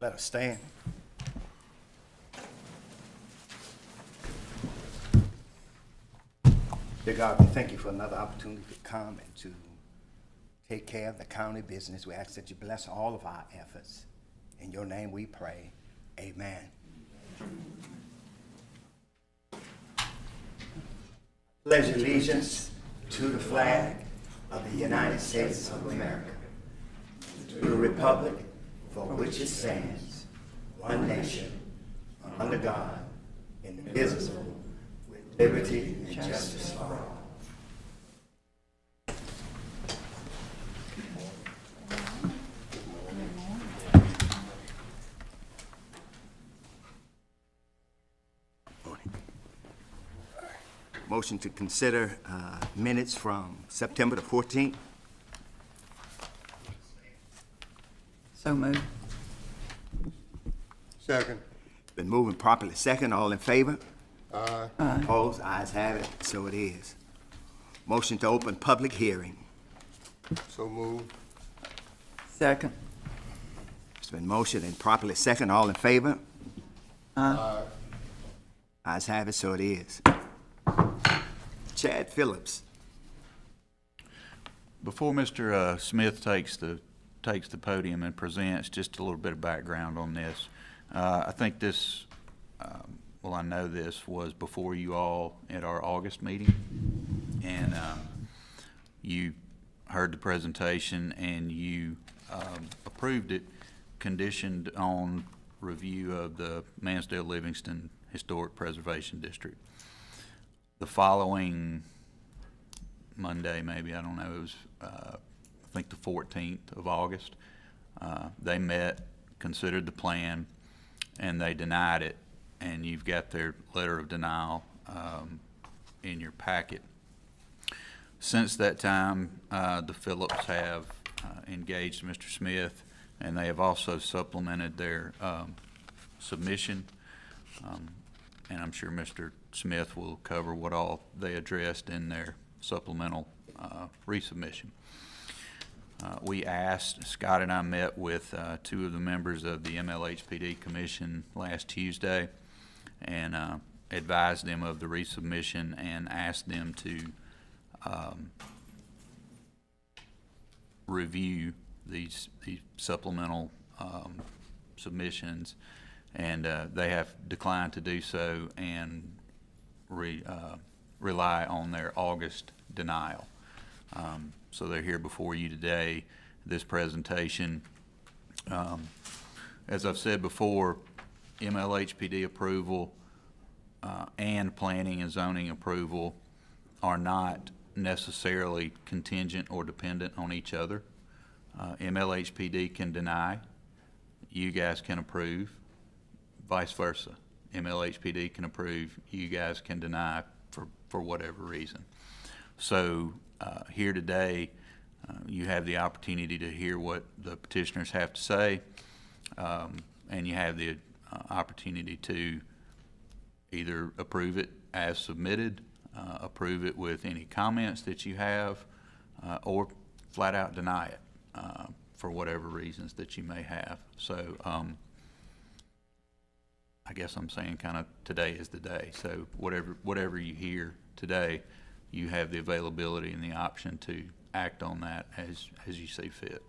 Let us stand. Dear God, we thank you for another opportunity to come and to take care of the county business. We ask that you bless all of our efforts. In your name we pray. Amen. Pledge allegiance to the flag of the United States of America, to the republic for which it stands, one nation, under God, indivisible, with liberty and justice for all. Motion to consider minutes from September the 14th. So moved. Second. Been moving properly second. All in favor? Aye. Opposed? Ayes have it. So it is. Motion to open public hearing. So moved. Second. It's been motioned and properly second. All in favor? Aye. Ayes have it. So it is. Chad Phillips. Before Mr. Smith takes the podium and presents, just a little bit of background on this. I think this, well, I know this was before you all at our August meeting, and you heard the presentation and you approved it, conditioned on review of the Mansdale-Livingston Historic Preservation District. The following Monday, maybe, I don't know, it was, I think the 14th of August, they met, considered the plan, and they denied it, and you've got their letter of denial in your packet. Since that time, the Phillips have engaged Mr. Smith, and they have also supplemented their submission, and I'm sure Mr. Smith will cover what all they addressed in their supplemental resubmission. We asked, Scott and I met with two of the members of the MLHPD Commission last Tuesday and advised them of the resubmission and asked them to review these supplemental submissions, and they have declined to do so and rely on their August denial. So they're here before you today. This presentation, as I've said before, MLHPD approval and planning and zoning approval are not necessarily contingent or dependent on each other. MLHPD can deny, you guys can approve, vice versa. MLHPD can approve, you guys can deny for whatever reason. So here today, you have the opportunity to hear what the petitioners have to say, and you have the opportunity to either approve it as submitted, approve it with any comments that you have, or flat out deny it for whatever reasons that you may have. So I guess I'm saying kind of today is the day. So whatever you hear today, you have the availability and the option to act on that as you see fit.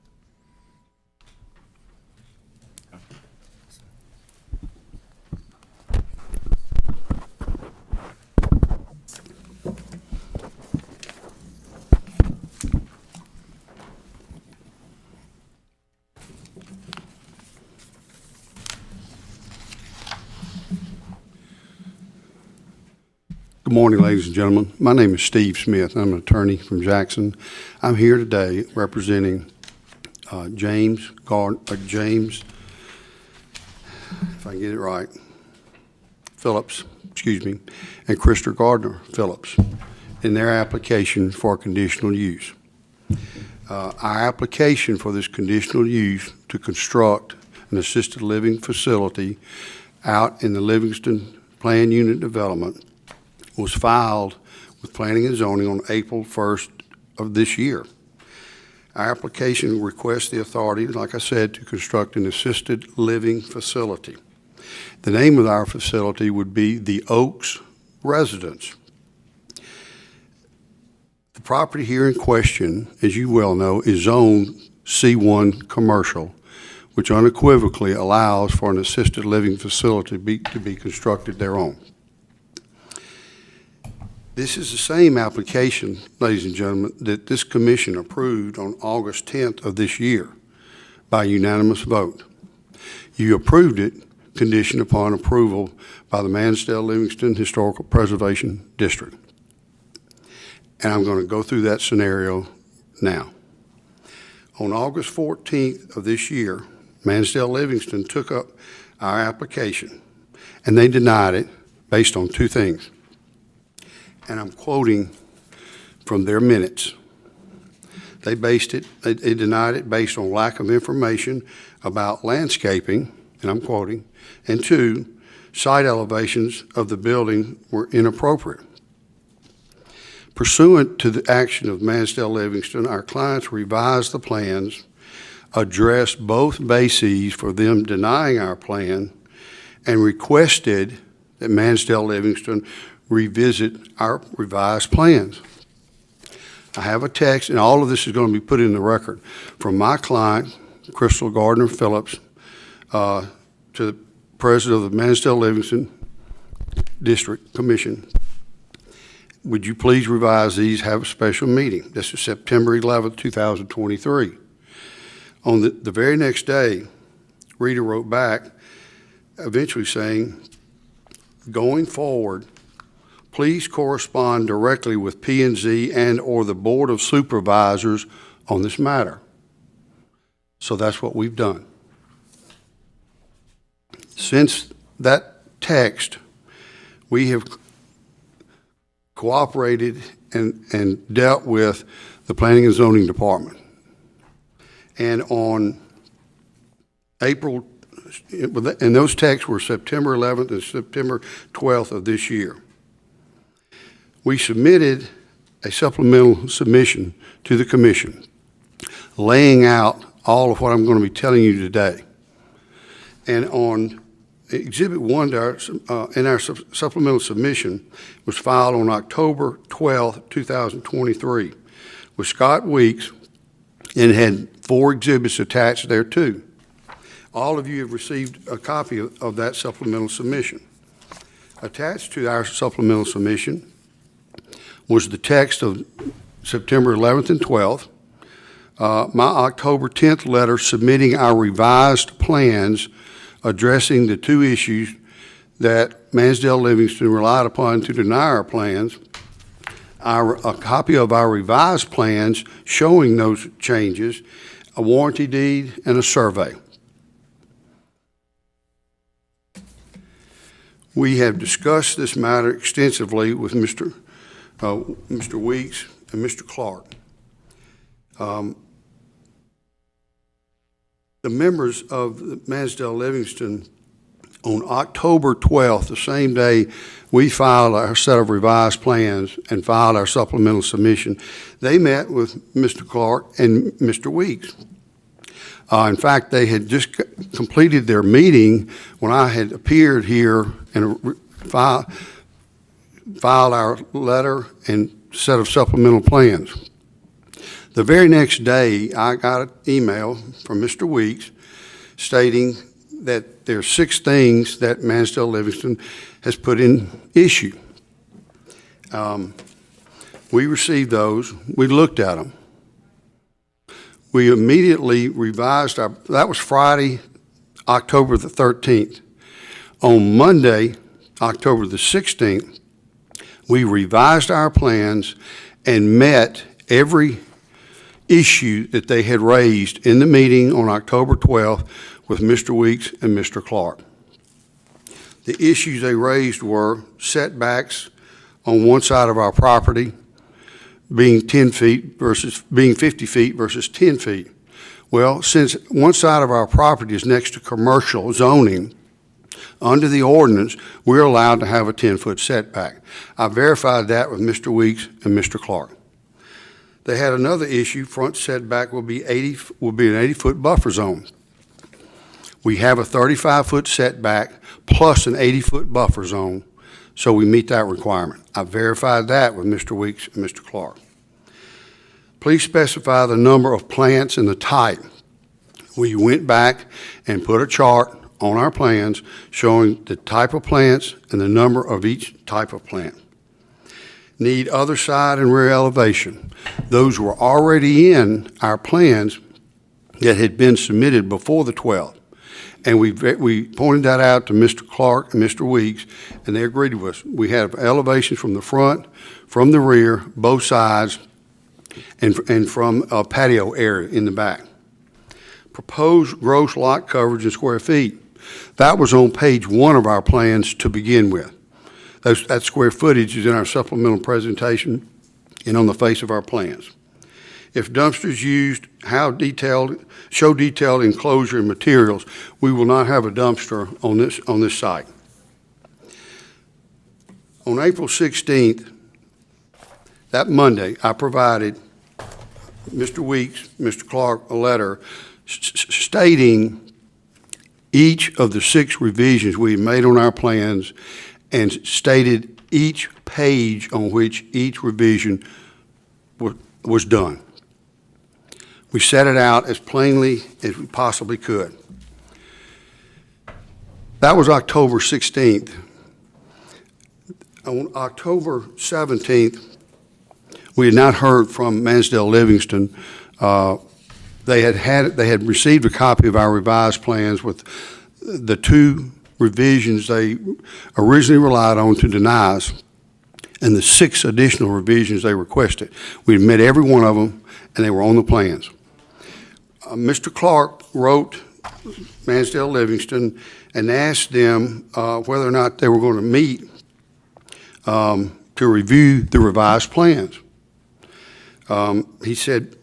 Good morning, ladies and gentlemen. My name is Steve Smith. I'm an attorney from Jackson. I'm here today representing James, if I can get it right, Phillips, and Krister Gardner Phillips in their application for conditional use. Our application for this conditional use to construct an assisted living facility out in the Livingston Plan Unit Development was filed with Planning and Zoning on April 1st of this year. Our application requests the authority, like I said, to construct an assisted living facility. The name of our facility would be the Oaks Residence. The property here in question, as you well know, is zoned C1 commercial, which unequivocally allows for an assisted living facility to be constructed thereon. This is the same application, ladies and gentlemen, that this commission approved on August 10th of this year by unanimous vote. You approved it conditioned upon approval by the Mansdale-Livingston Historical Preservation District. And I'm going to go through that scenario now. On August 14th of this year, Mansdale-Livingston took up our application, and they denied it based on two things. And I'm quoting from their minutes. They denied it based on lack of information about landscaping, and I'm quoting, and two, site elevations of the building were inappropriate. Pursuant to the action of Mansdale-Livingston, our clients revised the plans, addressed both bases for them denying our plan, and requested that Mansdale-Livingston revisit our revised plans. I have a text, and all of this is going to be put in the record, from my client, Crystal Gardner Phillips, to the president of the Mansdale-Livingston District Commission. Would you please revise these, have a special meeting? This is September 11th, 2023. On the very next day, Rita wrote back, eventually saying, going forward, please correspond directly with P&Z and or the Board of Supervisors on this matter. So that's what we've done. Since that text, we have cooperated and dealt with the Planning and Zoning Department. And on April, and those texts were September 11th and September 12th of this year. We submitted a supplemental submission to the commission, laying out all of what I'm going to be telling you today. And on Exhibit 1 in our supplemental submission was filed on October 12th, 2023 with Scott Weeks, and had 4 exhibits attached there too. All of you have received a copy of that supplemental submission. Attached to our supplemental submission was the text of September 11th and 12th, my October 10th letter submitting our revised plans addressing the 2 issues that Mansdale-Livingston relied upon to deny our plans, a copy of our revised plans showing those changes, a warranty deed, and a survey. We have discussed this matter extensively with Mr. Weeks and Mr. Clark. The members of Mansdale-Livingston on October 12th, the same day we filed our set of revised plans and filed our supplemental submission, they met with Mr. Clark and Mr. Weeks. In fact, they had just completed their meeting when I had appeared here and filed our letter and set of supplemental plans. The very next day, I got an email from Mr. Weeks stating that there are 6 things that Mansdale-Livingston has put in issue. We received those. We looked at them. We immediately revised that was Friday, October the 13th. On Monday, October the 16th, we revised our plans and met every issue that they had raised in the meeting on October 12th with Mr. Weeks and Mr. Clark. The issues they raised were setbacks on one side of our property being 10 feet versus being 50 feet versus 10 feet. Well, since one side of our property is next to commercial zoning, under the ordinance, we're allowed to have a 10-foot setback. I verified that with Mr. Weeks and Mr. Clark. They had another issue, front setback will be an 80-foot buffer zone. We have a 35-foot setback plus an 80-foot buffer zone, so we meet that requirement. I verified that with Mr. Weeks and Mr. Clark. Please specify the number of plants and the type. We went back and put a chart on our plans showing the type of plants and the number of each type of plant. Need other side and rear elevation. Those were already in our plans that had been submitted before the 12th. And we pointed that out to Mr. Clark and Mr. Weeks, and they agreed with us. We have elevations from the front, from the rear, both sides, and from a patio area in the back. Proposed gross lot coverage in square feet. That was on page 1 of our plans to begin with. That square footage is in our supplemental presentation and on the face of our plans. If dumpsters used, show detailed enclosure and materials. We will not have a dumpster on this site. On April 16th, that Monday, I provided Mr. Weeks, Mr. Clark, a letter stating each of the 6 revisions we made on our plans and stated each page on which each revision was done. We set it out as plainly as we possibly could. That was October 16th. On October 17th, we had not heard from Mansdale Livingston. They had received a copy of our revised plans with the 2 revisions they originally relied on to deny us, and the 6 additional revisions they requested. We had met every one of them, and they were on the plans. Mr. Clark wrote Mansdale Livingston and asked them whether or not they were going to meet to review the revised plans. He said,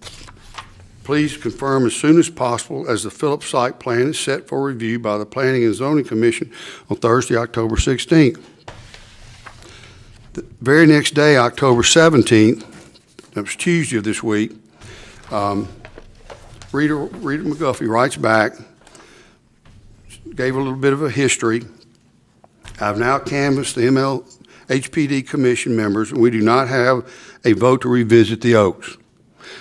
please confirm as soon as possible as the Phillips site plan is set for review by the Planning and Zoning Commission on Thursday, October 16th. The very next day, October 17th, that was Tuesday of this week, Rita McGuffey writes back, gave a little bit of a history. I've now canvassed the MLHPD Commission members, and we do not have a vote to revisit the Oaks.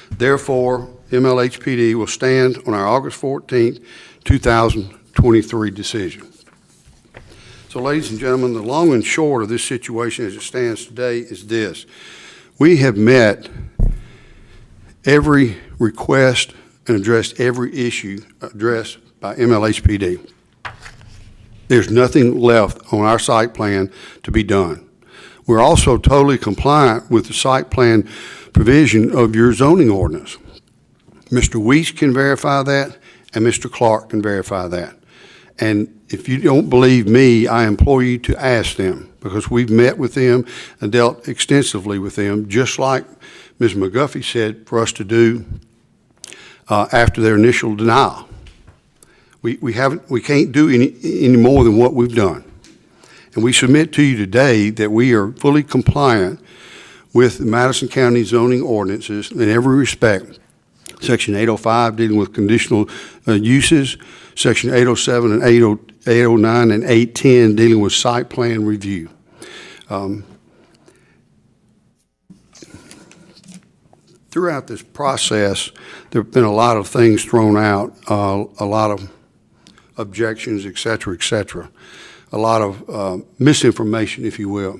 Therefore, MLHPD will stand on our August 14th, 2023 decision. So, ladies and gentlemen, the long and short of this situation as it stands today is this. We have met every request and addressed every issue addressed by MLHPD. There's nothing left on our site plan to be done. We're also totally compliant with the site plan provision of your zoning ordinance. Mr. Weiss can verify that, and Mr. Clark can verify that. And if you don't believe me, I implore you to ask them, because we've met with them and dealt extensively with them, just like Ms. McGuffey said for us to do after their initial denial. We can't do any more than what we've done. And we submit to you today that we are fully compliant with the Madison County zoning ordinances in every respect. Section 805 dealing with conditional uses, Section 807 and 809 and 810 dealing with site plan review. Throughout this process, there have been a lot of things thrown out, a lot of objections, et cetera, a lot of misinformation, if you will.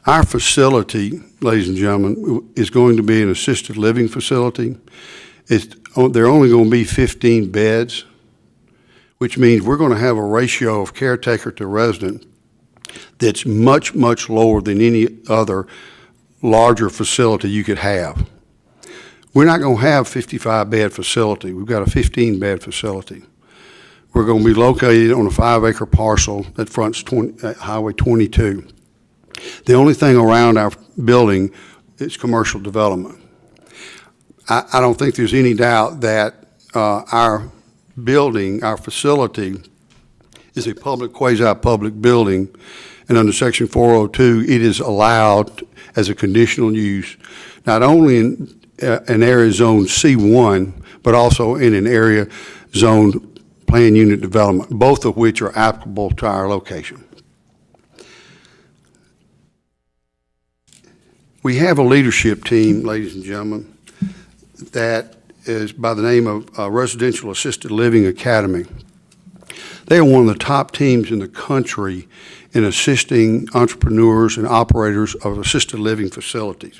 Our facility, ladies and gentlemen, is going to be an assisted living facility. There are only going to be 15 beds, which means we're going to have a ratio of caretaker to resident that's much, much lower than any other larger facility you could have. We're not going to have a 55-bed facility. We've got a 15-bed facility. We're going to be located on a 5-acre parcel that fronts Highway 22. The only thing around our building is commercial development. I don't think there's any doubt that our building, our facility, is a public, quasi-public building, and under Section 402, it is allowed as a conditional use not only in an area zone C1, but also in an area zone plan unit development, both of which are applicable to our location. We have a leadership team, ladies and gentlemen, that is by the name of Residential Assisted Living Academy. They are one of the top teams in the country in assisting entrepreneurs and operators of assisted living facilities.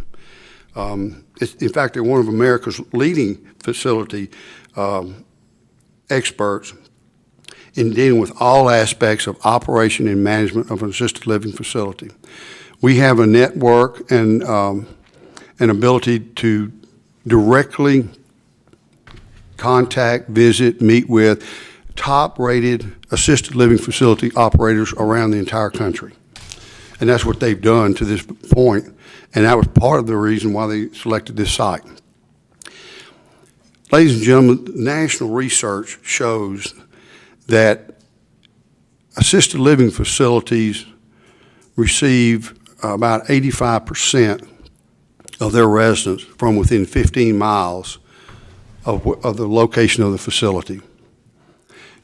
In fact, they're one of America's leading facility experts in dealing with all aspects of operation and management of an assisted living facility. We have a network and an ability to directly contact, visit, meet with top-rated assisted living facility operators around the entire country. And that's what they've done to this point, and that was part of the reason why they selected this site. Ladies and gentlemen, national research shows that assisted living facilities receive about 85% of their residents from within 15 miles of the location of the facility.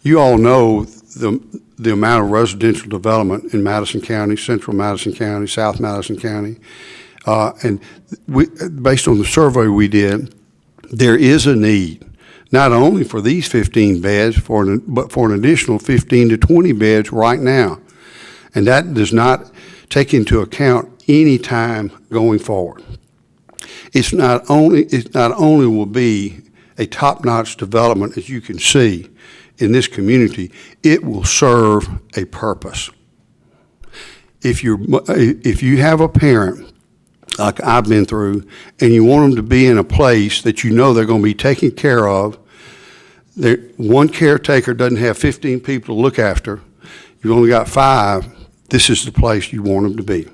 You all know the amount of residential development in Madison County, Central Madison County, South Madison County, and based on the survey we did, there is a need, not only for these 15 beds, but for an additional 15 to 20 beds right now. And that does not take into account any time going forward. It not only will be a top-notch development, as you can see in this community, it will serve a purpose. If you have a parent like I've been through, and you want them to be in a place that you know they're going to be taken care of, one caretaker doesn't have 15 people to look after, you've only got 5, this is the place you want them to be.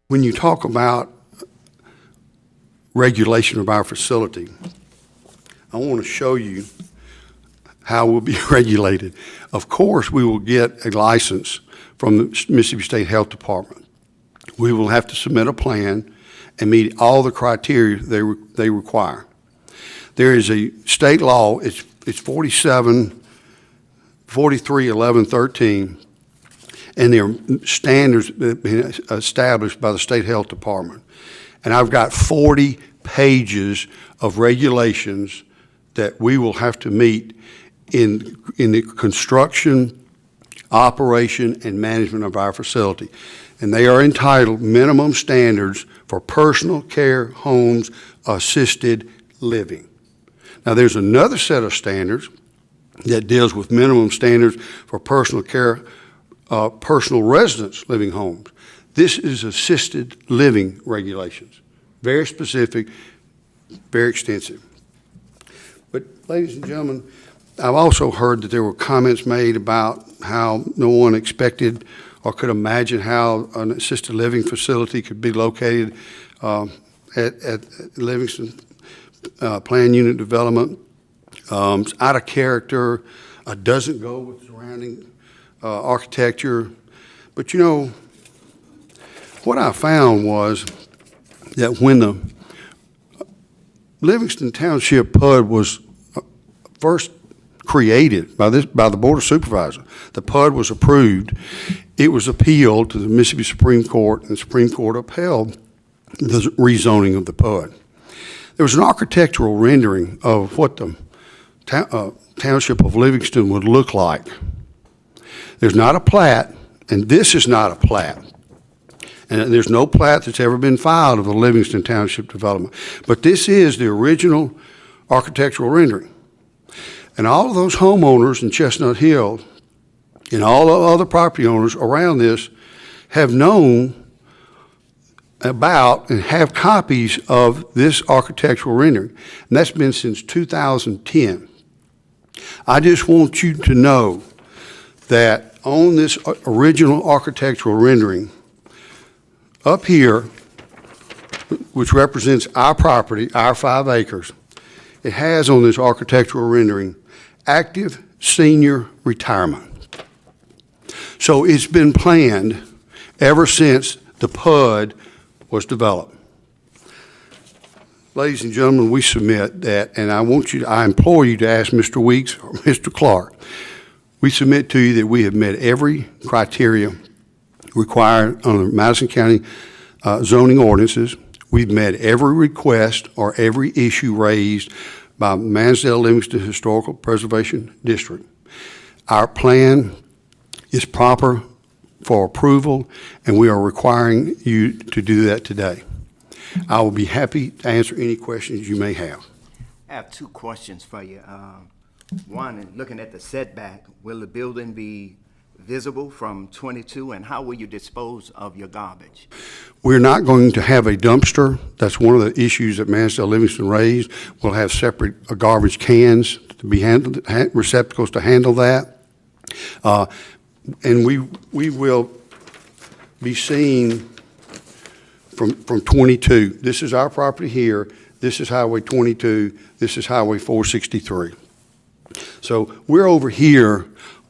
When you talk about regulation of our facility, I want to show you how we'll be regulated. Of course, we will get a license from the Mississippi State Health Department. We will have to submit a plan and meet all the criteria they require. There is a state law, it's 431113, and there are standards that have been established by the State Health Department. And I've got 40 pages of regulations that we will have to meet in the construction, operation, and management of our facility. And they are entitled Minimum Standards for Personal Care Homes Assisted Living. Now, there's another set of standards that deals with minimum standards for personal care, personal residence living homes. This is assisted living regulations. Very specific, very extensive. But ladies and gentlemen, I've also heard that there were comments made about how no one expected or could imagine how an assisted living facility could be located at Livingston Plan Unit Development. It's out of character, doesn't go with surrounding architecture. But you know, what I found was that when the Livingston Township PUD was first created by the Board of Supervisors, the PUD was approved, it was appealed to the Mississippi Supreme Court, and the Supreme Court upheld the rezoning of the PUD. There was an architectural rendering of what the Township of Livingston would look like. There's not a plat, and this is not a plat. And there's no plat that's ever been filed of the Livingston Township development. But this is the original architectural rendering. And all of those homeowners in Chestnut Hill and all the other property owners around this have known about and have copies of this architectural rendering. And that's been since 2010. I just want you to know that on this original architectural rendering, up here, which represents our property, our 5 acres, it has on this architectural rendering, active senior retirement. So it's been planned ever since the PUD was developed. Ladies and gentlemen, we submit that, and I implore you to ask Mr. Weeks or Mr. Clark. We submit to you that we have met every criteria required under Madison County zoning ordinances. We've met every request or every issue raised by Mansdale-Livingston Historical Preservation District. Our plan is proper for approval, and we are requiring you to do that today. I will be happy to answer any questions you may have. I have two questions for you. One, looking at the setback, will the building be visible from 22, and how will you dispose of your garbage? We're not going to have a dumpster. That's one of the issues that Mansdale-Livingston raised. We'll have separate garbage cans to be handled, receptacles to handle that. And we will be seen from 22. This is our property here. This is Highway 22. This is Highway 463. So we're over here.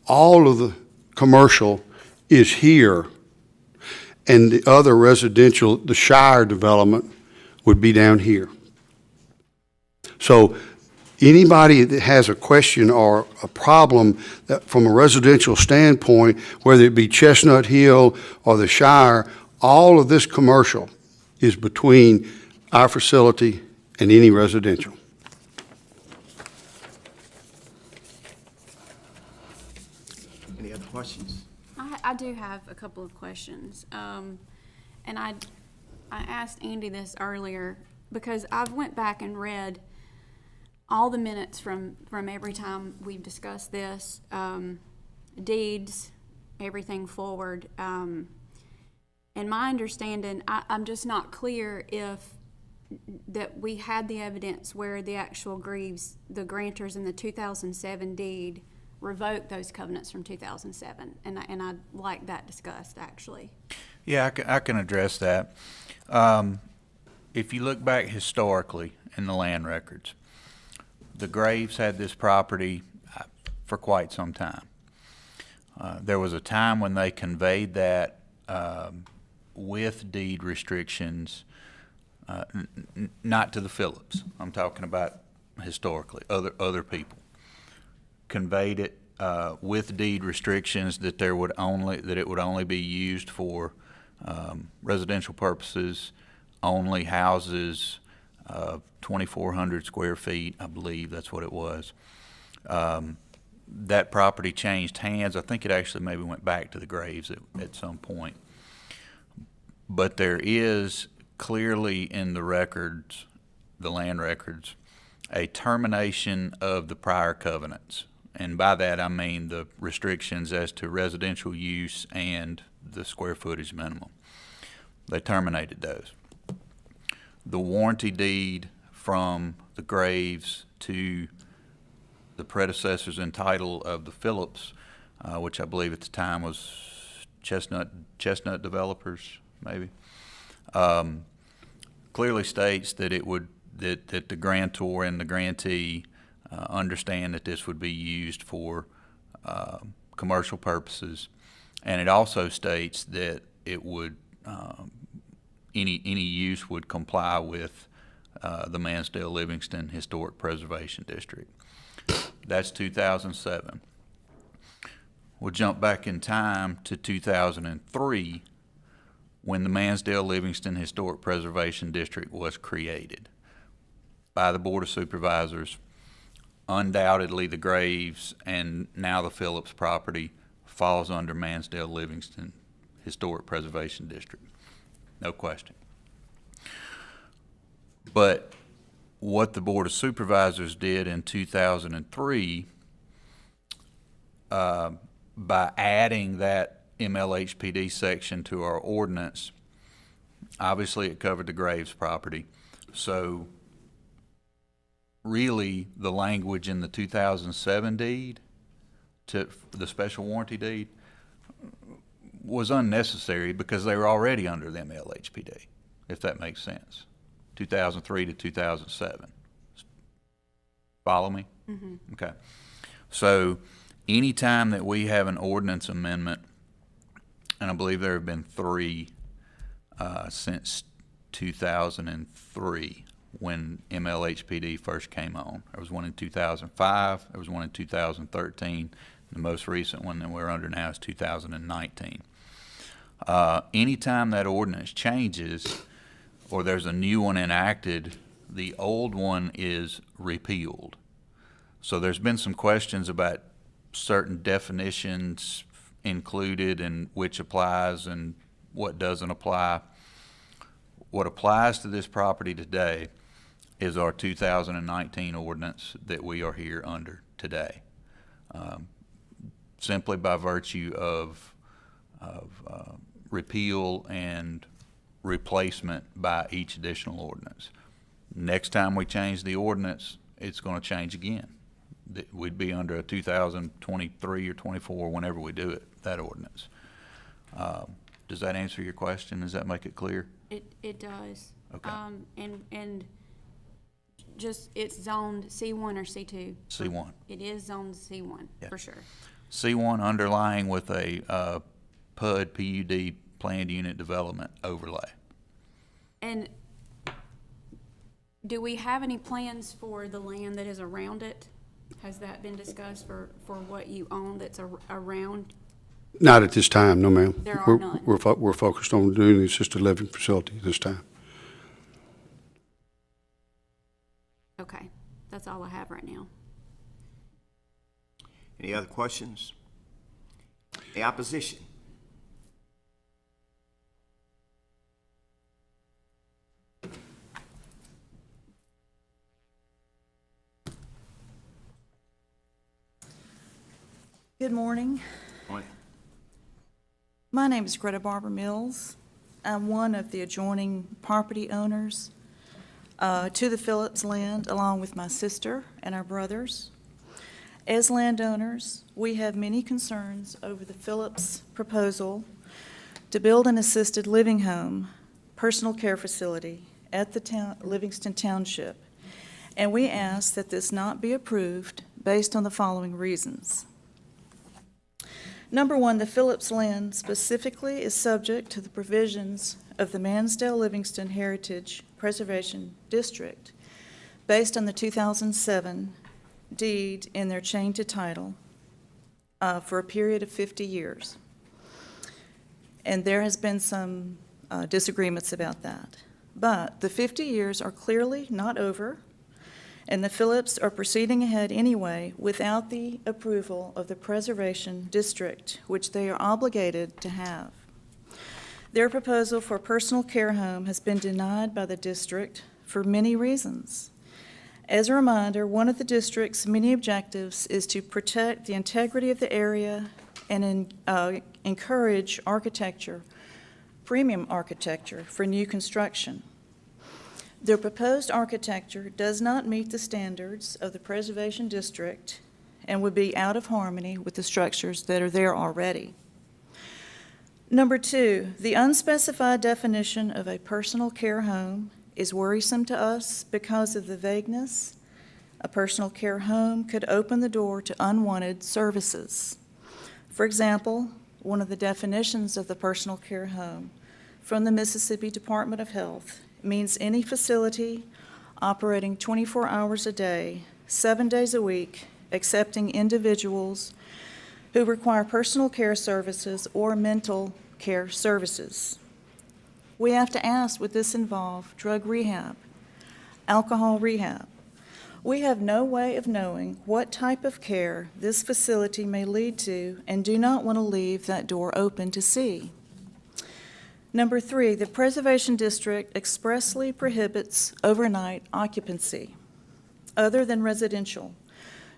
All of the commercial is here, and the other residential, the Shire development, would be down here. So anybody that has a question or a problem that from a residential standpoint, whether it be Chestnut Hill or the Shire, all of this commercial is between our facility and any residential. Any other questions? I do have a couple of questions. And I asked Andy this earlier because I've went back and read all the minutes from every time we've discussed this, deeds, everything forward. And my understanding, I'm just not clear if that we had the evidence where the actual Greaves, the grantors in the 2007 deed, revoked those covenants from 2007, and I'd like that discussed, actually. Yeah, I can address that. If you look back historically in the land records, the Graves had this property for quite some time. There was a time when they conveyed that with deed restrictions, not to the Phillips. I'm talking about historically, other people conveyed it with deed restrictions that it would only be used for residential purposes, only houses 2,400 square feet, I believe that's what it was. That property changed hands. I think it actually maybe went back to the Graves at some point. But there is clearly in the records, the land records, a termination of the prior covenants. And by that I mean the restrictions as to residential use and the square footage minimum. They terminated those. The warranty deed from the Graves to the predecessors in title of the Phillips, which I believe at the time was Chestnut Developers, maybe, clearly states that that the grantor and the grantee understand that this would be used for commercial purposes, and it also states that it would any use would comply with the Mansdale-Livingston Historic Preservation District. That's 2007. We'll jump back in time to 2003 when the Mansdale-Livingston Historic Preservation District was created by the Board of Supervisors. Undoubtedly the Graves and now the Phillips property falls under Mansdale-Livingston Historic Preservation District. No question. But what the Board of Supervisors did in 2003 by adding that MLHPD section to our ordinance, obviously it covered the Graves property. So really the language in the 2007 deed, to the special warranty deed, was unnecessary because they were already under the MLHPD, if that makes sense, 2003 to 2007. Follow me? Okay. So anytime that we have an ordinance amendment, and I believe there have been 3 since 2003 when MLHPD first came on. There was one in 2005, there was one in 2013, the most recent one that we're under now is 2019. Anytime that ordinance changes or there's a new one enacted, the old one is repealed. So there's been some questions about certain definitions included and which applies and what doesn't apply. What applies to this property today is our 2019 ordinance that we are here under today. Simply by virtue of repeal and replacement by each additional ordinance. Next time we change the ordinance, it's going to change again. We'd be under a 2023 or 24 whenever we do it, that ordinance. Does that answer your question? Does that make it clear? It does. Okay. And just, it's zoned C1 or C2? C1. It is zoned C1, Yeah. for sure. C1 underlying with a PUD planned unit development overlay. And do we have any plans for the land that is around it? Has that been discussed for what you own that's around? Not at this time, no, ma'am. There are none. We're focused on doing the assisted living facility this time. Okay, that's all I have right now. Any other questions? The opposition? Good morning. Morning. My name is Greta Barber Mills. I'm one of the adjoining property owners to the Phillips land, along with my sister and our brothers. As landowners, we have many concerns over the Phillips proposal to build an assisted living home, personal care facility at the Livingston Township, and we ask that this not be approved based on the following reasons. Number one, the Phillips land specifically is subject to the provisions of the Mansdale-Livingston Heritage Preservation District based on the 2007 deed in their change of title for a period of 50 years. And there has been some disagreements about that. But the 50 years are clearly not over, and the Phillips are proceeding ahead anyway without the approval of the Preservation District, which they are obligated to have. Their proposal for a personal care home has been denied by the district for many reasons. As a reminder, one of the district's many objectives is to protect the integrity of the area and encourage architecture, premium architecture for new construction. Their proposed architecture does not meet the standards of the Preservation District and would be out of harmony with the structures that are there already. Number two, the unspecified definition of a personal care home is worrisome to us because of the vagueness. A personal care home could open the door to unwanted services. For example, one of the definitions of the personal care home from the Mississippi Department of Health means any facility operating 24 hours a day, 7 days a week, accepting individuals who require personal care services or mental care services. We have to ask, would this involve drug rehab, alcohol rehab? We have no way of knowing what type of care this facility may lead to and do not want to leave that door open to see. Number three, the Preservation District expressly prohibits overnight occupancy other than residential.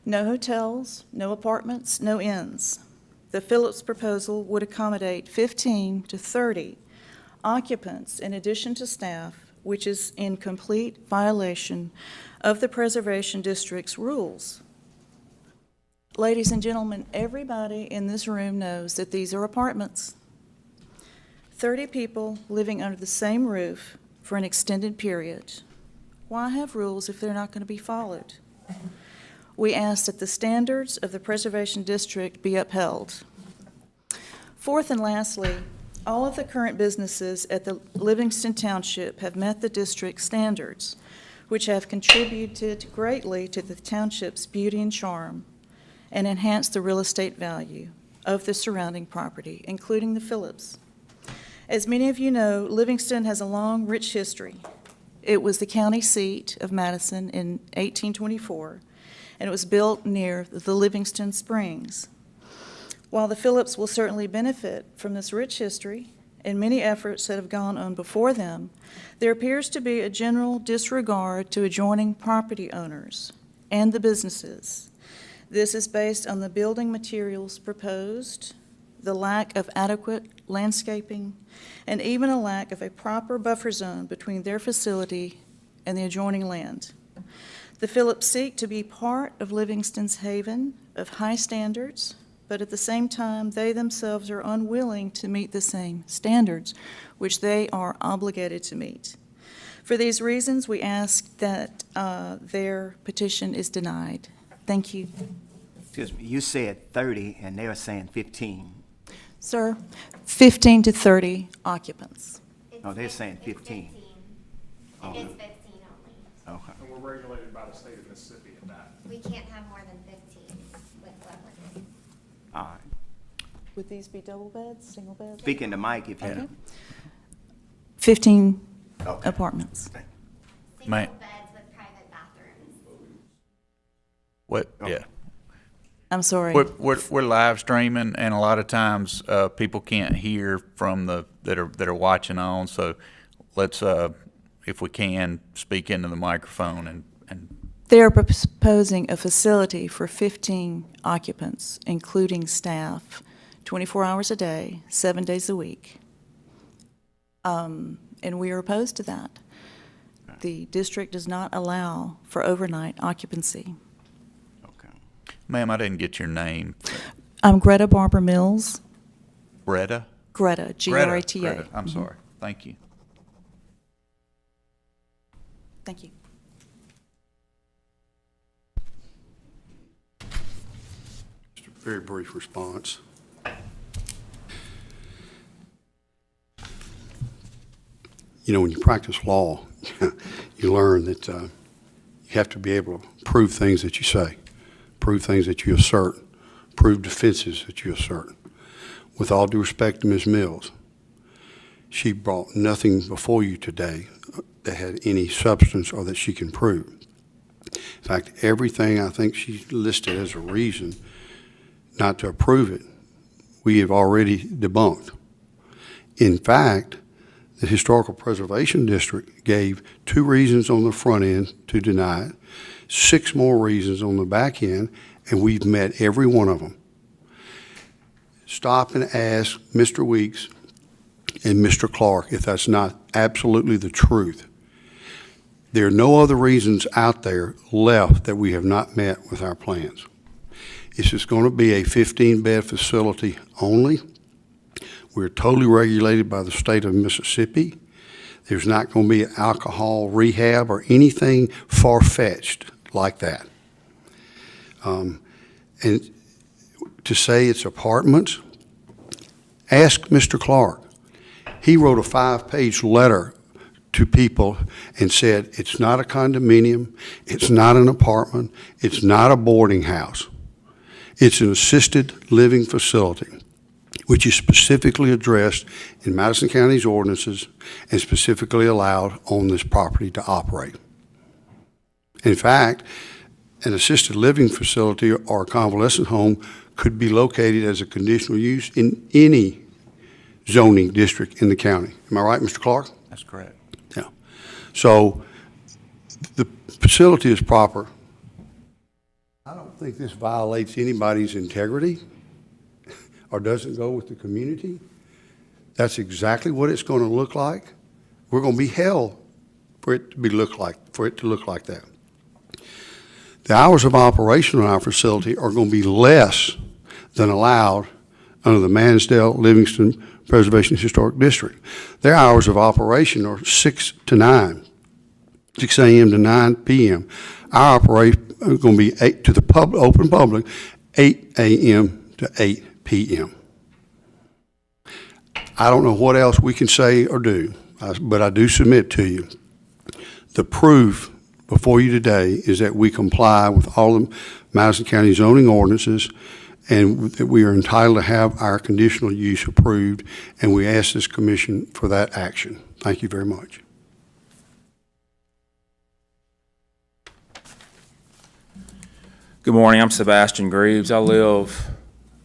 No hotels, no apartments, no inns. The Phillips proposal would accommodate 15 to 30 occupants in addition to staff, which is in complete violation of the Preservation District's rules. Ladies and gentlemen, everybody in this room knows that these are apartments. 30 people living under the same roof for an extended period. Why have rules if they're not going to be followed? we ask that the standards of the Preservation District be upheld. Fourth and lastly, all of the current businesses at the Livingston Township have met the district standards, which have contributed greatly to the township's beauty and charm and enhanced the real estate value of the surrounding property, including the Phillips. As many of you know, Livingston has a long, rich history. It was the county seat of Madison in 1824, and it was built near the Livingston Springs. While the Phillips will certainly benefit from this rich history and many efforts that have gone on before them, there appears to be a general disregard to adjoining property owners and the businesses. This is based on the building materials proposed, the lack of adequate landscaping, and even a lack of a proper buffer zone between their facility and the adjoining land. The Phillips seek to be part of Livingston's haven of high standards, but at the same time, they themselves are unwilling to meet the same standards, which they are obligated to meet. For these reasons, we ask that their petition is denied. Thank you. Excuse me, you said 30 and they were saying 15. Sir, 15 to 30 occupants. Oh, they're saying 15. It is 15 only. Okay. And we're regulated by the state of Mississippi at that. We can't have more than 15 with what we're doing. All right. Would these be double beds, single beds? Speak in the mic if you. Okay. 15 Okay. apartments. Single Ma- beds with private bathrooms. What, Oh. yeah. I'm sorry. We're live streaming, and a lot of times, people can't hear from that are watching on, so let's, if we can, speak into the microphone and They are proposing a facility for 15 occupants, including staff, 24 hours a day, 7 days a week. And we are opposed to that. The district does not allow for overnight occupancy. Okay. Ma'am, I didn't get your name. I'm Greta Barber Mills. Greta? Greta, G-R-A-T-A. Greta, I'm sorry. Thank you. Thank you. Just a very brief response. You know, when you practice law, you learn that you have to be able to prove things that you say, prove things that you assert, prove defenses that you assert. With all due respect to Ms. Mills, she brought nothing before you today that had any substance or that she can prove. In fact, everything I think she listed as a reason not to approve it, we have already debunked. In fact, the Historical Preservation District gave 2 reasons on the front end to deny it, 6 more reasons on the back end, and we've met every one of them. Stop and ask Mr. Weeks and Mr. Clark if that's not absolutely the truth. There are no other reasons out there left that we have not met with our plans. It's just going to be a 15-bed facility only. We're totally regulated by the state of Mississippi. There's not going to be alcohol rehab or anything far-fetched like that. And to say it's apartments, ask Mr. Clark. He wrote a 5-page letter to people and said it's not a condominium, it's not an apartment, it's not a boarding house. It's an assisted living facility, which is specifically addressed in Madison County's ordinances and specifically allowed on this property to operate. In fact, an assisted living facility or a convalescent home could be located as a conditional use in any zoning district in the county. Am I right, Mr. Clark? That's correct. Yeah. So the facility is proper. I don't think this violates anybody's integrity or doesn't go with the community. That's exactly what it's going to look like. We're going to be hell for it to look like that. The hours of operation on our facility are going to be less than allowed under the Mansdale Livingston Preservation Historic District. Their hours of operation are 6 to 9, 6 a.m. to 9 p.m. Our going to be 8 to the open public, 8 a.m. to 8 p.m. I don't know what else we can say or do, but I do submit to you, the proof before you today is that we comply with all the Madison County zoning ordinances, and that we are entitled to have our conditional use approved, and we ask this commission for that action. Thank you very much. Good morning, I'm Sebastian Greaves. I live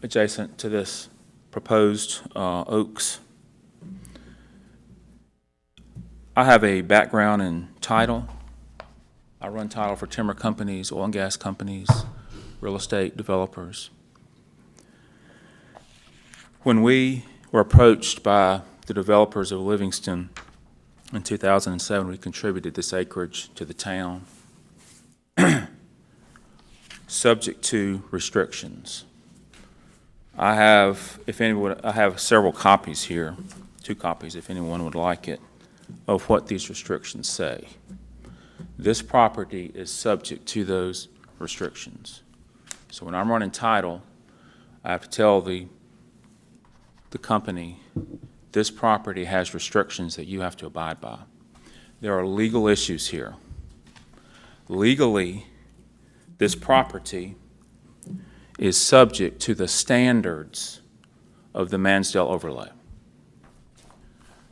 adjacent to this proposed Oaks. I have a background in title. I run title for timber companies, oil and gas companies, real estate developers. When we were approached by the developers of Livingston in 2007, we contributed this acreage to the town, subject to restrictions. I have several copies here, 2 copies if anyone would like it, of what these restrictions say. This property is subject to those restrictions. So when I'm running title, I have to tell the company, this property has restrictions that you have to abide by. There are legal issues here. Legally, this property is subject to the standards of the Mansdale overlay.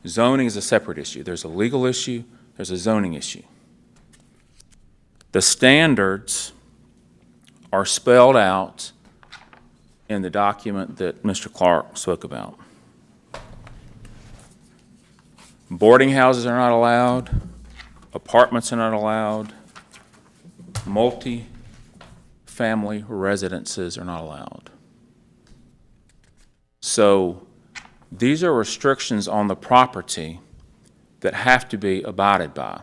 Zoning is a separate issue. There's a legal issue, there's a zoning issue. The standards are spelled out in the document that Mr. Clark spoke about. Boarding houses are not allowed, apartments are not allowed, multi-family residences are not allowed. So these are restrictions on the property that have to be abided by.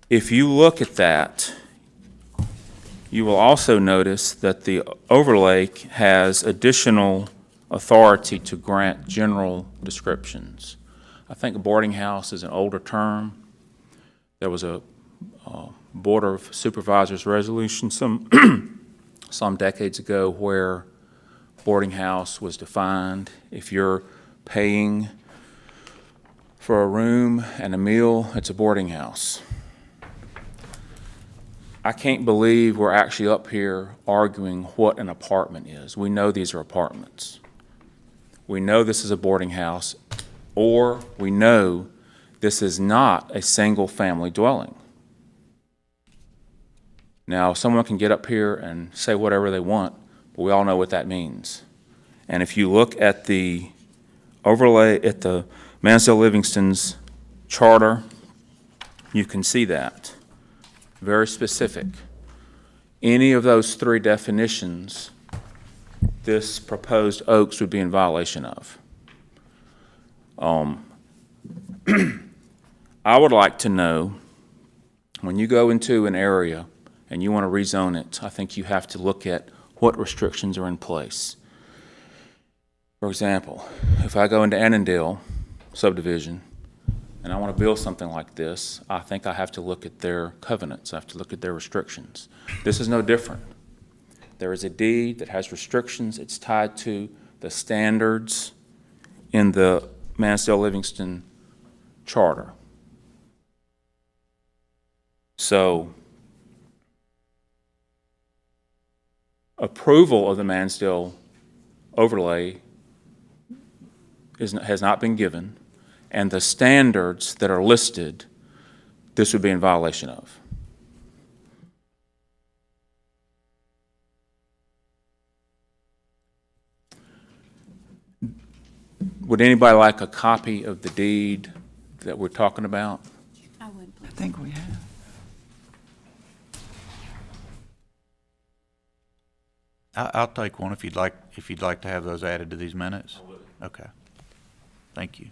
If you look at that, you will also notice that the overlay has additional authority to grant general descriptions. I think a boarding house is an older term. There was a Board of Supervisors resolution some decades ago where boarding house was defined. If you're paying for a room and a meal, it's a boarding house. I can't believe we're actually up here arguing what an apartment is. We know these are apartments. We know this is a boarding house, or we know this is not a single-family dwelling. Now, someone can get up here and say whatever they want, but we all know what that means. And if you look at the overlay at the Mansdale Livingston's charter, you can see that. Very specific. Any of those 3 definitions, this proposed Oaks would be in violation of. I would like to know, when you go into an area and you want to rezone it, I think you have to look at what restrictions are in place. For example, if I go into Annandale subdivision and I want to build something like this, I think I have to look at their covenants. I have to look at their restrictions. This is no different. There is a deed that has restrictions. It's tied to the standards in the Mansdale Livingston charter. So, approval of the Mansdale overlay has not been given, and the standards that are listed, this would be in violation of. Would anybody like a copy of the deed that we're talking about? I would, I please. think we have. I'll take one if you'd like to have those added to these minutes. I would. Okay. Thank you.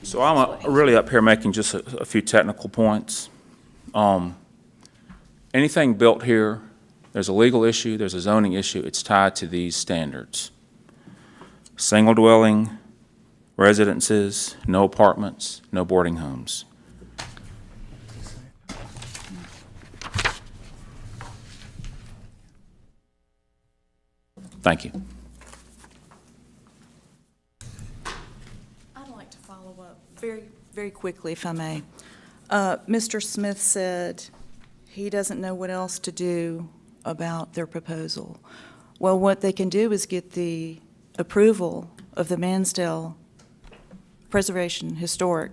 So I'm really up here making just a few technical points. Anything built here, there's a legal issue, there's a zoning issue, it's tied to these standards. Single dwelling, residences, no apartments, no boarding homes. Thank you. I'd like to follow up very quickly, if I may. Mr. Smith said he doesn't know what else to do about their proposal. Well, what they can do is get the approval of the Mansdale Preservation Historic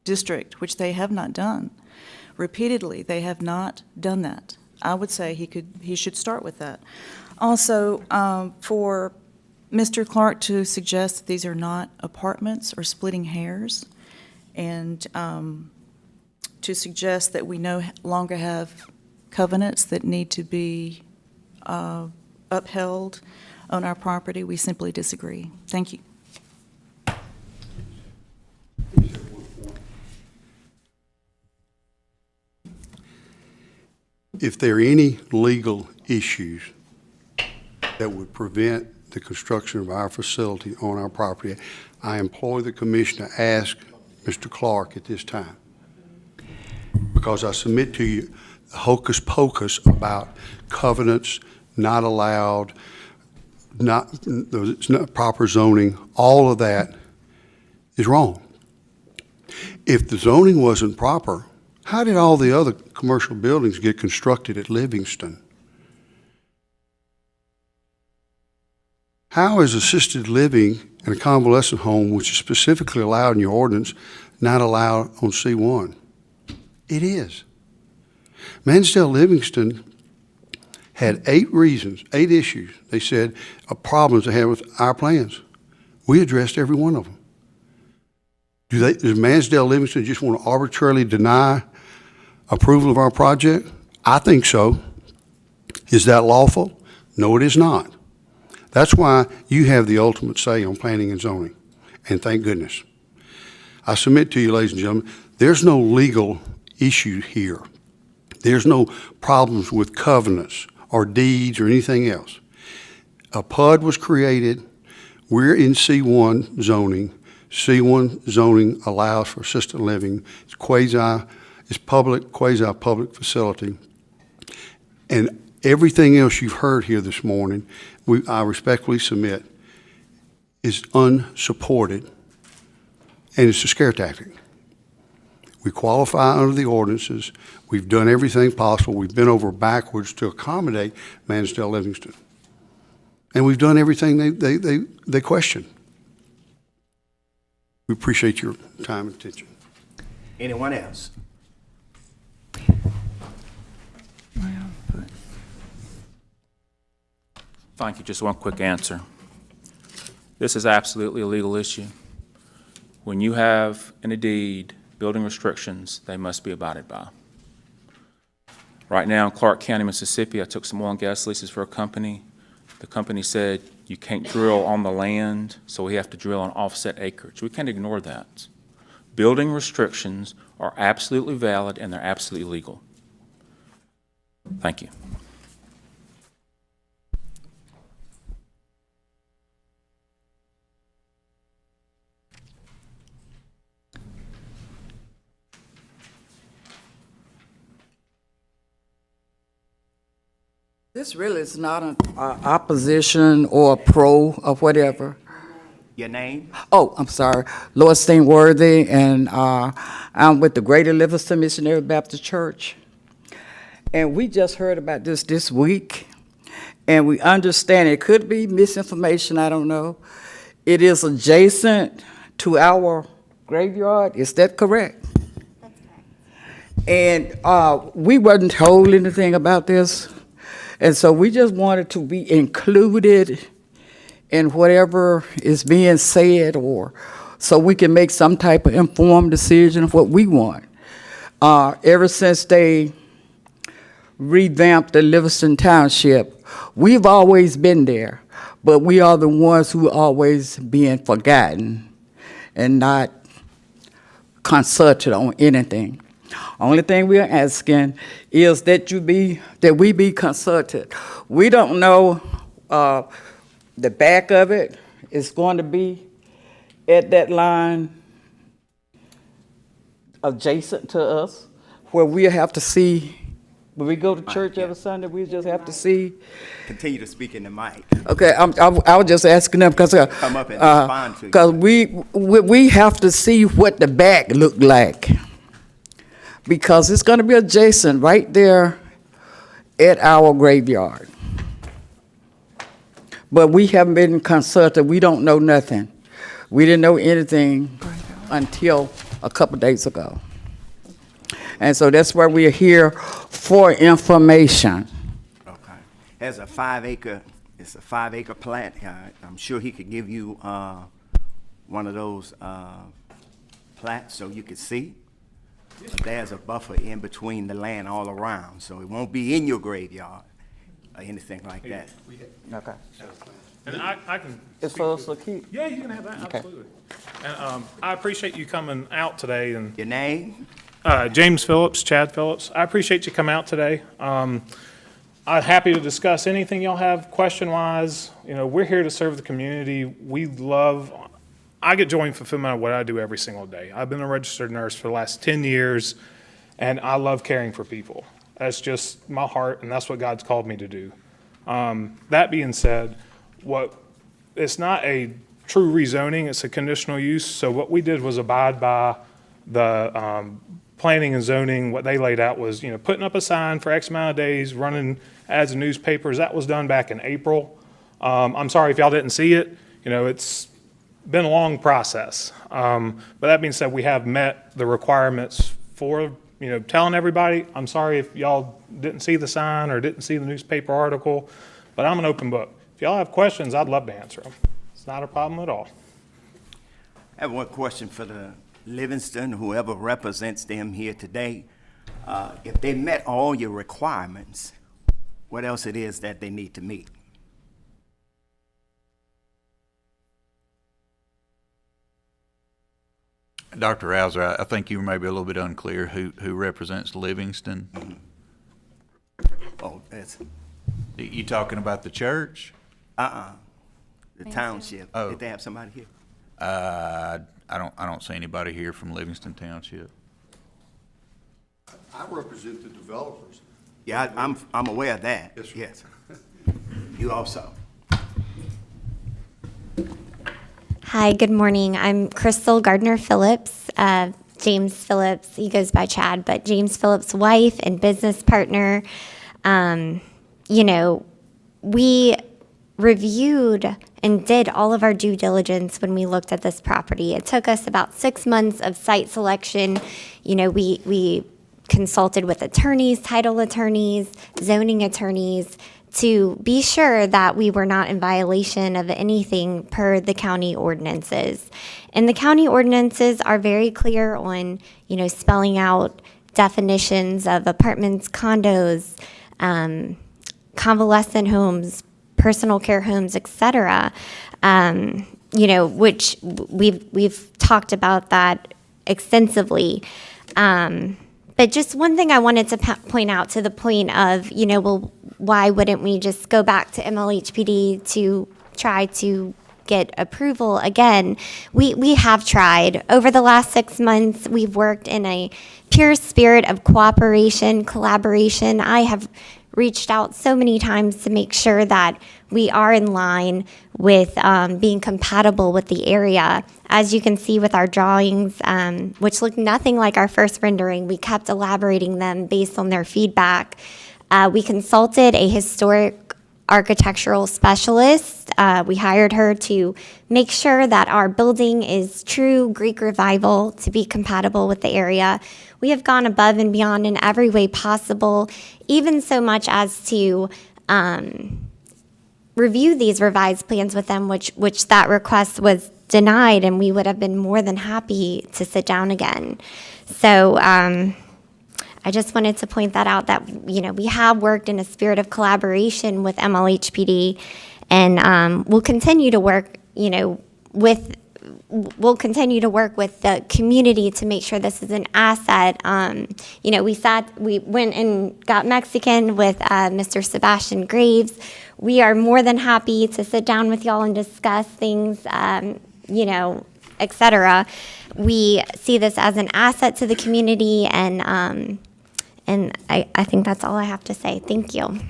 District, which they have not done. Repeatedly, they have not done that. I would say he should start with that. Also, for Mr. Clark to suggest that these are not apartments or splitting hairs, and to suggest that we no longer have covenants that need to be upheld on our property, we simply disagree. Thank you. If there are any legal issues that would prevent the construction of our facility on our property, I implore the commission to ask Mr. Clark at this time. Because I submit to you the hocus pocus about covenants not allowed, it's not proper zoning, all of that is wrong. If the zoning wasn't proper, how did all the other commercial buildings get constructed at Livingston? How is assisted living and a convalescent home, which is specifically allowed in your ordinance, not allowed on C1? It is. Mansdale Livingston had 8 reasons, 8 issues, they said, of problems they had with our plans. We addressed every one of them. Does Mansdale Livingston just want to arbitrarily deny approval of our project? I think so. Is that lawful? No, it is not. That's why you have the ultimate say on planning and zoning, and thank goodness. I submit to you, ladies and gentlemen, there's no legal issue here. There's no problems with covenants or deeds or anything else. A PUD was created. We're in C1 zoning. C1 zoning allows for assisted living. It's public, quasi-public facility. And everything else you've heard here this morning, I respectfully submit, is unsupported, and it's a scare tactic. We qualify under the ordinances. We've done everything possible. We've been over backwards to accommodate Mansdale Livingston. And we've done everything they question. We appreciate your time and attention. Anyone else? Thank you. Just one quick answer. This is absolutely a legal issue. When you have in a deed building restrictions, they must be abided by. Right now in Clark County, Mississippi, I took some oil and gas leases for a company. The company said you can't drill on the land, so we have to drill on offset acreage. We can't ignore that. Building restrictions are absolutely valid and they're absolutely legal. Thank you. This really is not an opposition or a pro or whatever. Your name? Oh, I'm sorry. Lois Steenworthy, and I'm with the Greater Livingston Missionary Baptist Church. And we just heard about this week, and we understand it could be misinformation, I don't know. It is adjacent to our graveyard, is that correct? That's correct. And we wasn't told anything about this. And so we just wanted to be included in whatever is being said, or so we can make some type of informed decision of what we want. Ever since they revamped the Livingston Township, we've always been there, but we are the ones who are always being forgotten and not consulted on anything. Only thing we are asking is that we be consulted. We don't know the back of it is going to be at that line adjacent to us, where we have to see, when we go to church every Sunday, we just have to see. Continue to speak in the mic. Okay, I was just asking them because, Come up and respond to you. because we have to see what the back look like. Because it's gonna be adjacent right there at our graveyard. But we haven't been consulted, we don't know nothing. We didn't know anything until a couple days ago. And so that's why we're here for information. Okay. It's a 5-acre plat. I'm sure he could give you one of those plats so you could see. But there's a buffer in between the land all around, so it won't be in your graveyard or anything like that. Okay. And I can. It's speak for us to- to keep. Yeah, you can have that, Okay. absolutely. And I appreciate you coming out today, and Your name? James Phillips, Chad Phillips. I appreciate you coming out today. I'm happy to discuss anything y'all have question-wise. You know, we're here to serve the community. I get joy and fulfillment out of what I do every single day. I've been a registered nurse for the last 10 years, and I love caring for people. That's just my heart, and that's what God's called me to do. That being said, it's not a true rezoning, it's a conditional use. So what we did was abide by the planning and zoning. What they laid out was, putting up a sign for X amount of days, running ads in newspapers. That was done back in April. I'm sorry if y'all didn't see it. It's been a long process. But that being said, we have met the requirements for, telling everybody. I'm sorry if y'all didn't see the sign or didn't see the newspaper article, but I'm an open book. If y'all have questions, I'd love to answer them. It's not a problem at all. I have one question for the Livingston, whoever represents them here today. If they met all your requirements, what else it is that they need to meet? Dr. Rouser, I think you were maybe a little bit unclear who represents Livingston. Oh, that's, You talking about the church? the township. Oh. Did they have somebody here? I don't see anybody here from Livingston Township. I represent the developers. Yeah, I'm aware of that. Yes, sir. Yes. You also. Hi, good morning. I'm Crystal Gardner Phillips. James Phillips, he goes by Chad, but James Phillips' wife and business partner. We reviewed and did all of our due diligence when we looked at this property. It took us about 6 months of site selection. We consulted with attorneys, title attorneys, zoning attorneys, to be sure that we were not in violation of anything per the county ordinances. And the county ordinances are very clear on, spelling out definitions of apartments, condos, convalescent homes, personal care homes, et cetera, which we've talked about that extensively. But just one thing I wanted to point out, to the point of, why wouldn't we just go back to MLHPD to try to get approval again? We have tried. Over the last 6 months, we've worked in a pure spirit of cooperation, collaboration. I have reached out so many times to make sure that we are in line with being compatible with the area. As you can see with our drawings, which look nothing like our first rendering, we kept elaborating them based on their feedback. We consulted a historic architectural specialist. We hired her to make sure that our building is true Greek revival to be compatible with the area. We have gone above and beyond in every way possible, even so much as to review these revised plans with them, which that request was denied, and we would have been more than happy to sit down again. So I just wanted to point that out, that we have worked in a spirit of collaboration with MLHPD, and we'll continue to work we'll continue to work with the community to make sure this is an asset. We went and got Mexican with Mr. Sebastian Graves. We are more than happy to sit down with y'all and discuss things, et cetera. We see this as an asset to the community, and I think that's all I have to say. Thank you.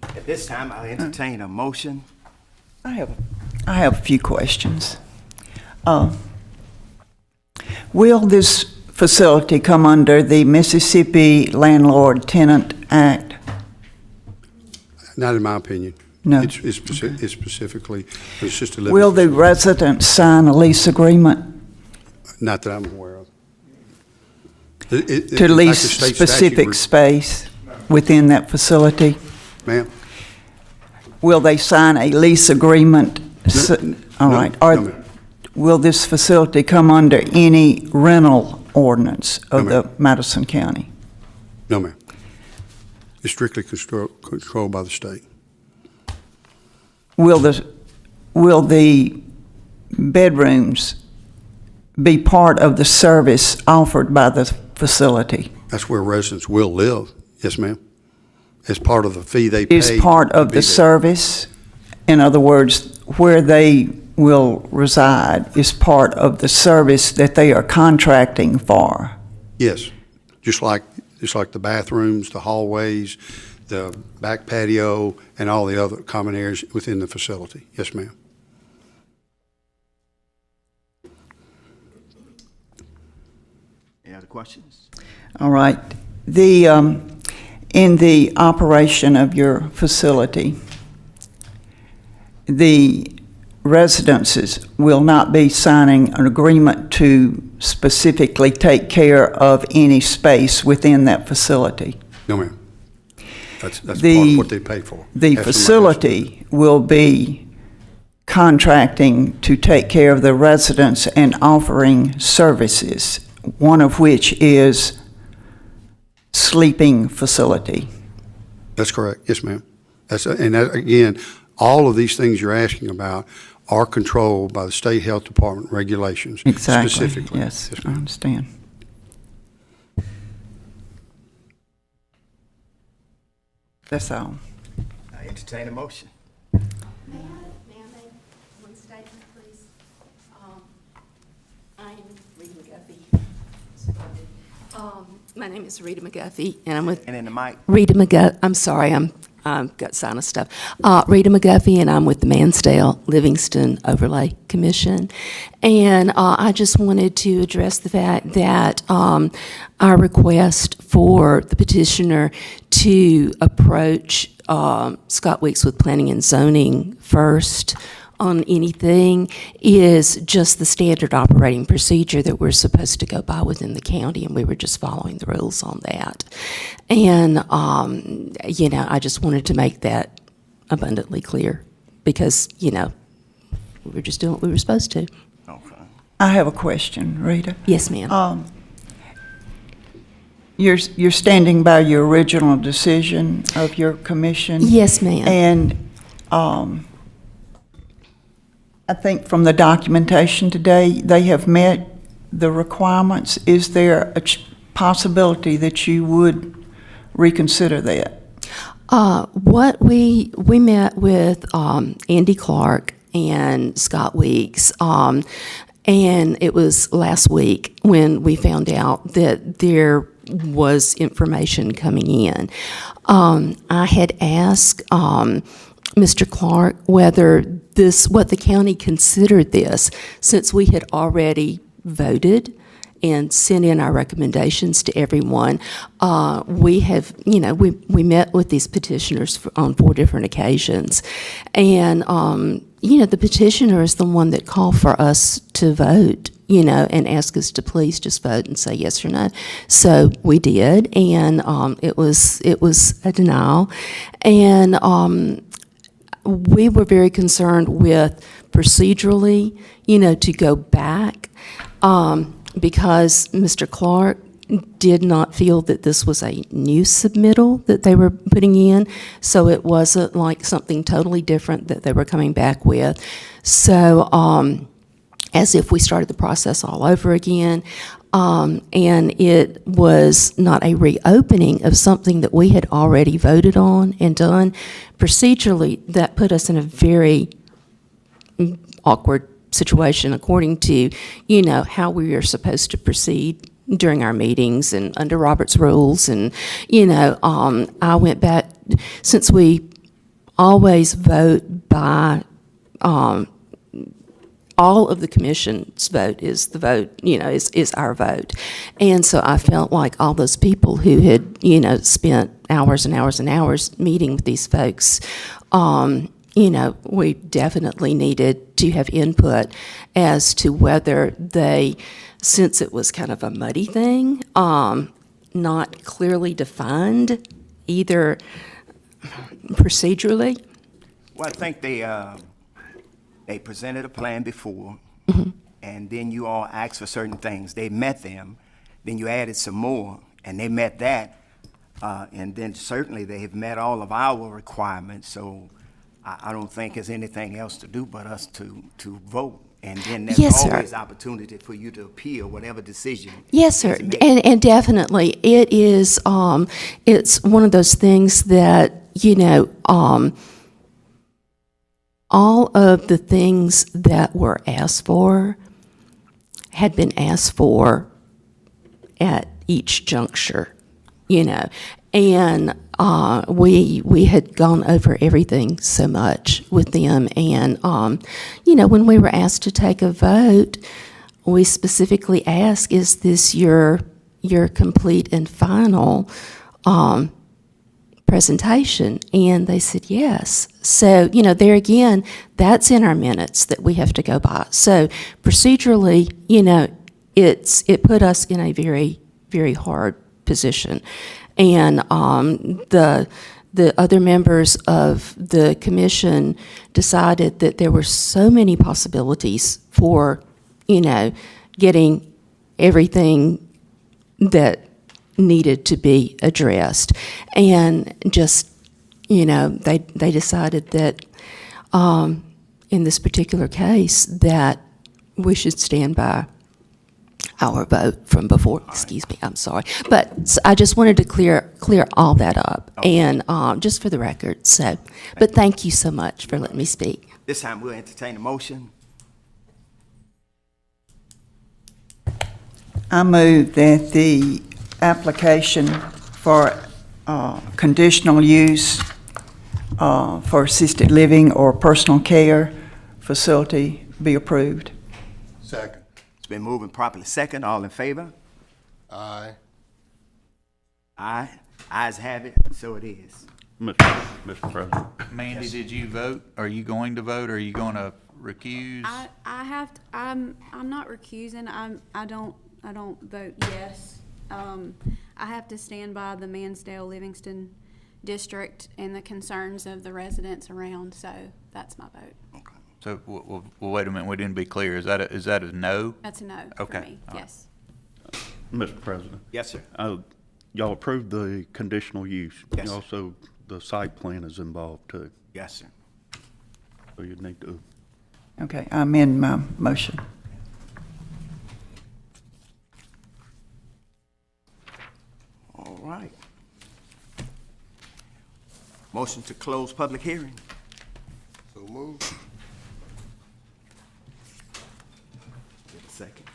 At this time, I'll entertain a motion. I have a few questions. Will this facility come under the Mississippi Landlord Tenant Act? Not in my opinion. No. It's specifically assisted living. Will the residents sign a lease agreement Not that I'm aware of. to lease specific space within that facility? Ma'am? Will they sign a lease agreement? All No, right. no, ma'am. Will this facility come under any rental ordinance of No, the Madison County? No, ma'am. It's strictly controlled by the state. Will the bedrooms be part of the service offered by the facility? That's where residents will live. Yes, ma'am. As part of the fee they pay. Is part to of be the there. service? In other words, where they will reside is part of the service that they are contracting for? Yes, just like the bathrooms, the hallways, the back patio, and all the other common areas within the facility. Yes, ma'am. Any other questions? All right. In the operation of your facility, the residences will not be signing an agreement to specifically take care of any space within that facility. No, ma'am. That's part The- of what they pay for. The Have somebody else. facility will be contracting to take care of the residents and offering services, one of which is sleeping facility. That's correct. Yes, ma'am. Again, all of these things you're asking about are controlled by the state health department regulations. Exactly. Specifically. Yes, I ma'am. understand. That's all. I entertain a motion. May I make one statement, please? I'm Rita McGuffey. My name is Rita McGuffey, and I'm with And in the mic. Rita McGuffey. I'm sorry, I've got sinus stuff. Rita McGuffey, and I'm with the Mansdale Livingston Overlay Commission. And I just wanted to address the fact that our request for the petitioner to approach Scott Weeks with Planning and Zoning first on anything is just the standard operating procedure that we're supposed to go by within the county, and we were just following the rules on that. And, I just wanted to make that abundantly clear because, we were just doing what we were supposed to. Okay. I have a question, Rita. Yes, ma'am. You're standing by your original decision of your commission? Yes, ma'am. And I think from the documentation today, they have met the requirements. Is there a possibility that you would reconsider that? What we met with Andy Clark and Scott Weeks, and it was last week when we found out that there was information coming in. I had asked Mr. Clark whether what the county considered this, since we had already voted and sent in our recommendations to everyone. We have, we met with these petitioners on 4 different occasions. And, the petitioner is the one that called for us to vote, and asked us to please just vote and say yes or no. So we did, and it was a denial. And we were very concerned with procedurally, to go back, because Mr. Clark did not feel that this was a new submittal that they were putting in, so it wasn't like something totally different that they were coming back with. So, as if we started the process all over again, and it was not a reopening of something that we had already voted on and done. Procedurally, that put us in a very awkward situation according to, you know, how we are supposed to proceed during our meetings and under Robert's rules. And, you know, I went back, since we always vote by, all of the commission's vote is the vote, you know, is our vote. And so I felt like all those people who had, you know, spent hours and hours and hours meeting with these folks, you know, we definitely needed to have input as to whether they, since it was kind of a muddy thing, not clearly defined, either procedurally. Well, I think they presented a plan before, and then you all asked for certain things. They met them, then you added some more, and they met that, and then certainly they have met all of our requirements, so I don't think there's anything else to do but us to vote. And then there's Yes, sir. always opportunity for you to appeal whatever decision. Yes, sir, is made. and definitely, it is, it's one of those things that, you know, all of the things that were asked for had been asked for at each juncture, you know. And we had gone over everything so much with them. And, you know, when we were asked to take a vote, we specifically asked, is this your complete and final presentation? And they said yes. So, you know, there again, that's in our minutes that we have to go by. So procedurally, you know, it put us in a very, very hard position. And the other members of the commission decided that there were so many possibilities for, you know, getting everything that needed to be addressed. And just, you know, they decided that in this particular case that we should stand by our vote from before. Excuse me, I'm sorry. But I just wanted to clear all that up, and just for the record. So, but thank you so much for letting me speak. This time we'll entertain a motion. I move that the application for conditional use for assisted living or personal care facility be approved. Second. It's been moved and properly second. All in favor? Aye. Aye. Ayes have it, so it is. Mr. President. Mandy, did you vote? Are you going to vote? Are you going to recuse? I have to, I'm not recusing. I don't vote yes. I have to stand by the Mansdale Livingston district and the concerns of the residents around, so that's my vote. So, well, wait a minute, we didn't be clear. Is that a no? That's a no for Okay, me, all right. yes. Mr. President. Yes, sir. Y'all approved the conditional use. Yes, sir. Also, the site plan is involved too, Yes, sir. so you need to. Okay, I amend my motion. All right. Motion to close public hearing. So move. Get a second.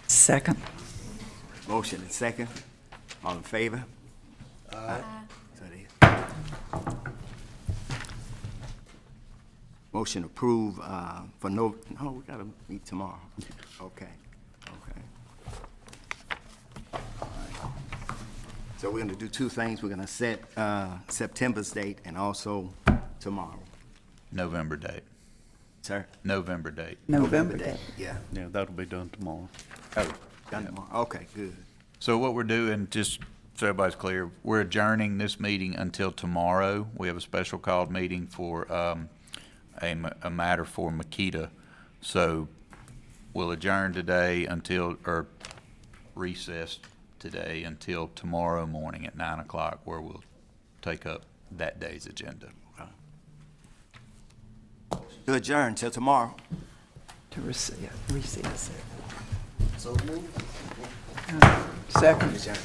Second. Motion and second. All in favor? Aye. So it is. Motion approved, for no, we gotta meet tomorrow. Okay. All right. So we're gonna do two things. We're gonna set, September's date and also tomorrow. November date. Sir? November date. November date. Yeah. Yeah, that'll be done tomorrow. Oh, done tomorrow. Okay, good. So what we're doing, just so everybody's clear, we're adjourning this meeting until tomorrow. We have a special called meeting for a matter for Makita. So we'll adjourn today until, or recess today until tomorrow morning at 9 o'clock, where we'll take up that day's agenda. To adjourn till tomorrow. To recess. So moved. Second. Adjourn.